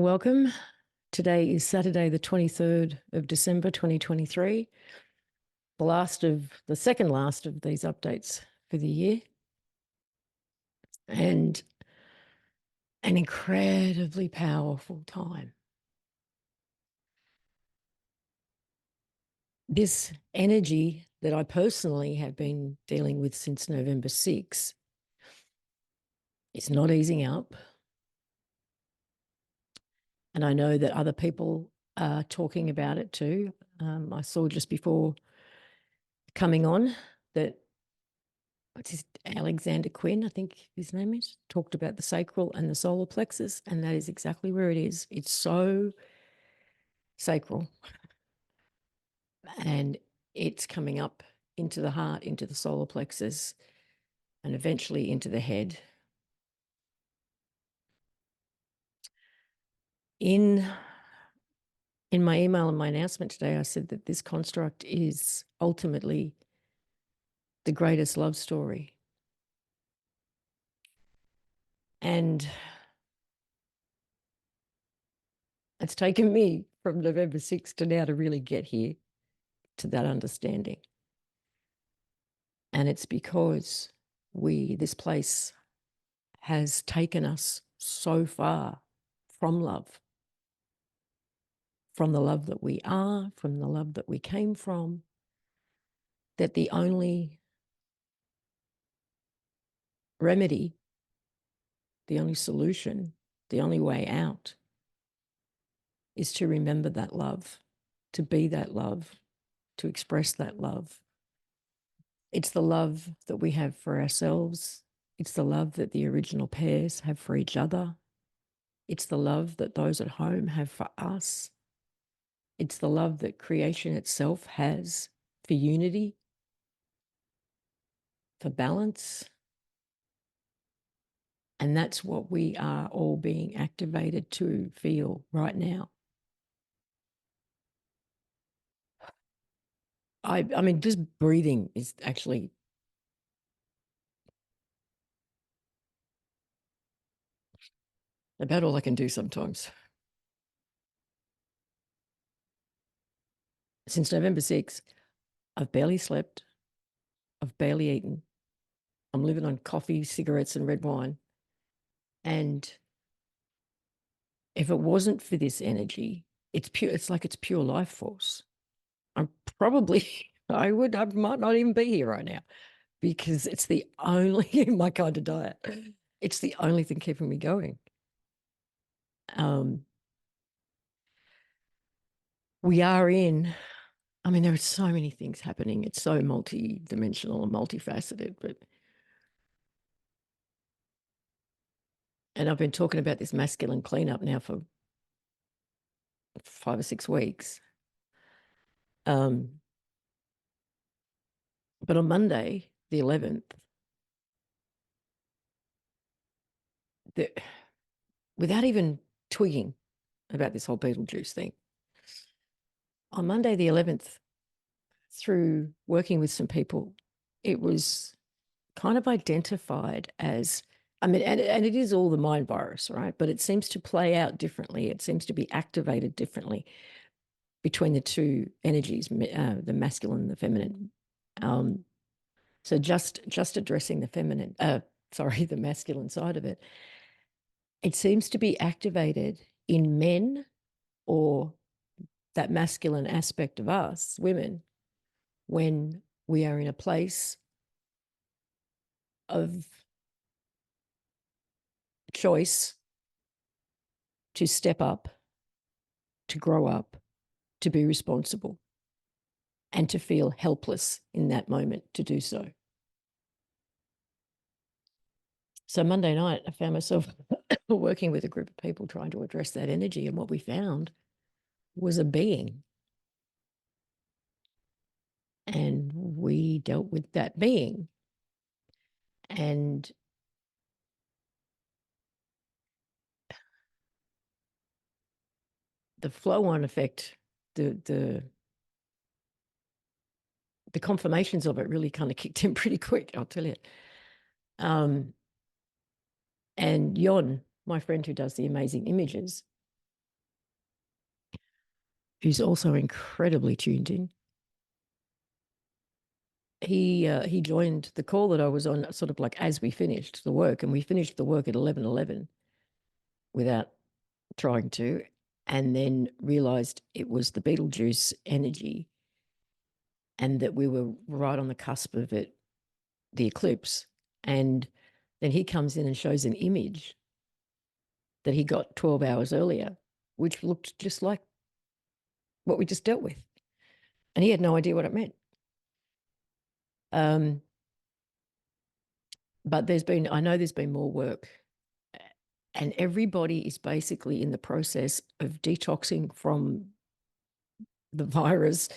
welcome. Today is Saturday, the 23rd of December, 2023, the second last of these updates for the year, and an incredibly powerful time. This energy that I personally have been dealing with since November 6 is not easing up. And I know that other people are talking about it too. I saw just before coming on that what's his Alexander Quinn, I think his name is, talked about the sacral and the solar plexus, and that is exactly where it is. It's so sacral, and it's coming up into the heart, into the solar plexus, and eventually into the head. In my email and my announcement today, I said that this construct is ultimately the greatest love story. And it's taken me from November 6th to now to really get here to that understanding. And it's because this place has taken us so far from love, from the love that we are, from the love that we came from, that the only remedy, the only solution, the only way out is to remember that love, to be that love, to express that love. It's the love that we have for ourselves. It's the love that the original pairs have for each other. It's the love that those at home have for us. It's the love that creation itself has for unity, for balance. And that's what we are all being activated to feel right now. I mean, just breathing is actually about all I can do sometimes. Since November 6th, I've barely slept. I've barely eaten. I'm living on coffee, cigarettes, and red wine. And if it wasn't for this energy, it's like it's pure life force. I might not even be here right now because it's the only, my kind of diet, it's the only thing keeping me going. We are in, I mean, there are so many things happening. It's so multi-dimensional and multifaceted, and I've been talking about this masculine cleanup now for 5 or 6 weeks. But on Monday, the 11th, without even twigging about this whole Beetle Juice thing, on Monday, the 11th, through working with some people, it was kind of identified as, I mean, and it is all the mind virus, right? But it seems to play out differently. It seems to be activated differently between the two energies, the masculine and the feminine. So just addressing the feminine, the masculine side of it, it seems to be activated in men, or that masculine aspect of us, women, when we are in a place of choice to step up, to grow up, to be responsible, and to feel helpless in that moment to do so. So Monday night, I found myself working with a group of people trying to address that energy, and what we found was a being. And we dealt with that being. And the flow-on effect, the confirmations of it really kind of kicked in pretty quick, I'll tell you. And Yon, my friend who does the amazing images, who's also incredibly tuned in. He joined the call that I was on sort of like as we finished the work, and we finished the work at 11:11 without trying to, and then realized it was the Beetle Juice energy and that we were right on the cusp of it, the eclipse. And then he comes in and shows an image that he got 12 hours earlier, which looked just like what we just dealt with. And he had no idea what it meant. But I know there's been more work, and everybody is basically in the process of detoxing from the virus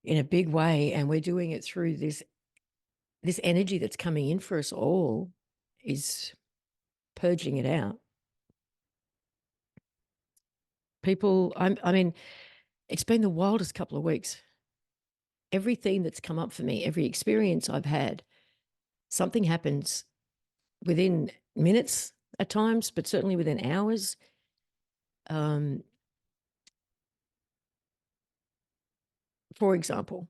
in a big way. And we're doing it through this energy that's coming in for us all is purging it out. People, I mean, it's been the wildest couple of weeks. Everything that's come up for me, every experience I've had, something happens within minutes at times, but certainly within hours. For example,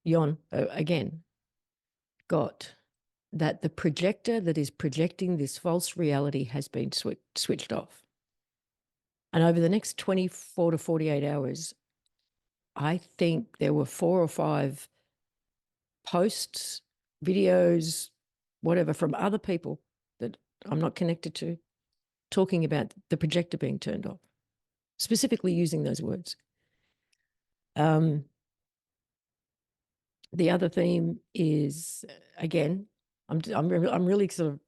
Yon, again, got that the projector that is projecting this false reality has been switched off. And over the next 24 to 48 hours, I think there were 4 or 5 posts, videos, whatever, from other people that I'm not connected to, talking about the projector being turned off, specifically using those words. The other theme is, again, I'm really sort of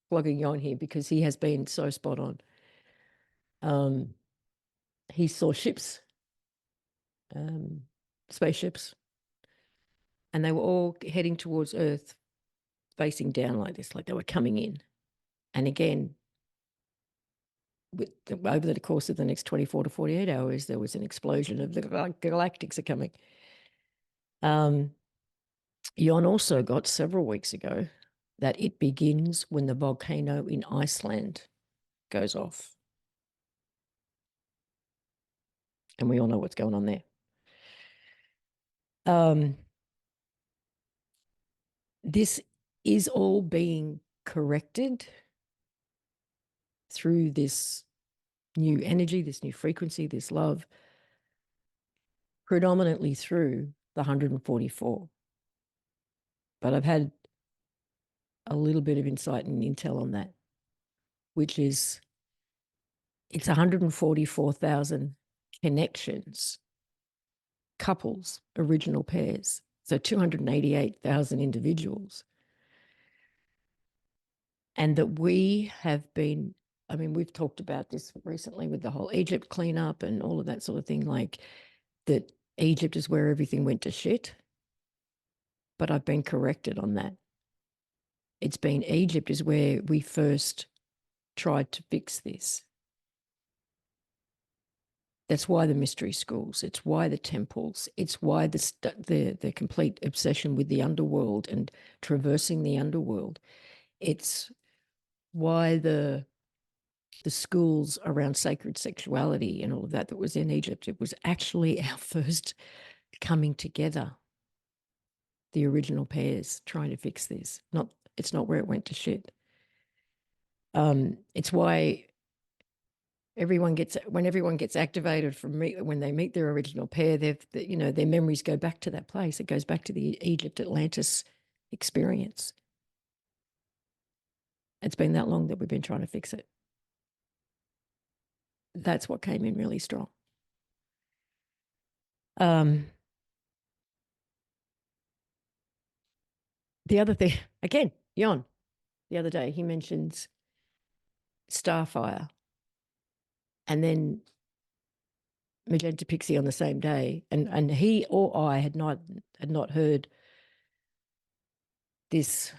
plugging on here because he has been so spot on. He saw ships, spaceships, and they were all heading towards Earth, facing down like this, like they were coming in. And again, over the course of the next 24 to 48 hours, there was an explosion of the galactics are coming. Jon also got several weeks ago that it begins when the volcano in Iceland goes off. And we all know what's going on there. This is all being corrected through this new energy, this new frequency, this love, predominantly through the 144. But I've had a little bit of insight and intel on that, which is it's 144,000 connections, couples, original pairs. So 288,000 individuals. And that we have been, I mean, we've talked about this recently with the whole Egypt cleanup and all of that sort of thing, like that Egypt is where everything went to shit. But I've been corrected on that. It's been Egypt is where we first tried to fix this. That's why the mystery schools. It's why the temples. It's why the complete obsession with the underworld and traversing the underworld. It's why the schools around sacred sexuality and all of that was in Egypt. It was actually our first coming together, the original pairs trying to fix this. It's not where it went to shit. It's why when everyone gets activated when they meet their original pair, their memories go back to that place. It goes back to the Egypt Atlantis experience. It's been that long that we've been trying to fix it. That's what came in really strong. The other thing, again, Jon, the other day, he mentions Starfire and then Magenta Pixie on the same day. And he or I had not heard this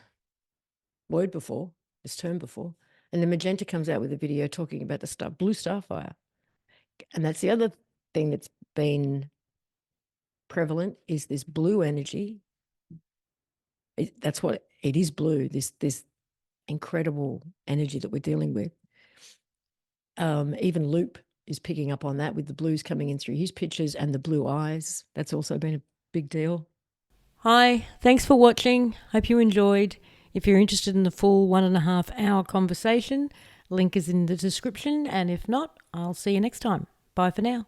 word before, this term before. And then Magenta comes out with a video talking about the blue Starfire. And that's the other thing that's been prevalent is this blue energy. That's what it is, blue, this incredible energy that we're dealing with. Even Loop is picking up on that with the blues coming in through his pictures and the blue eyes. That's also been a big deal. Hi, thanks for watching. Hope you enjoyed. If you're interested in the full 1.5 hour conversation, link is in the description. And if not, I'll see you next time. Bye for now.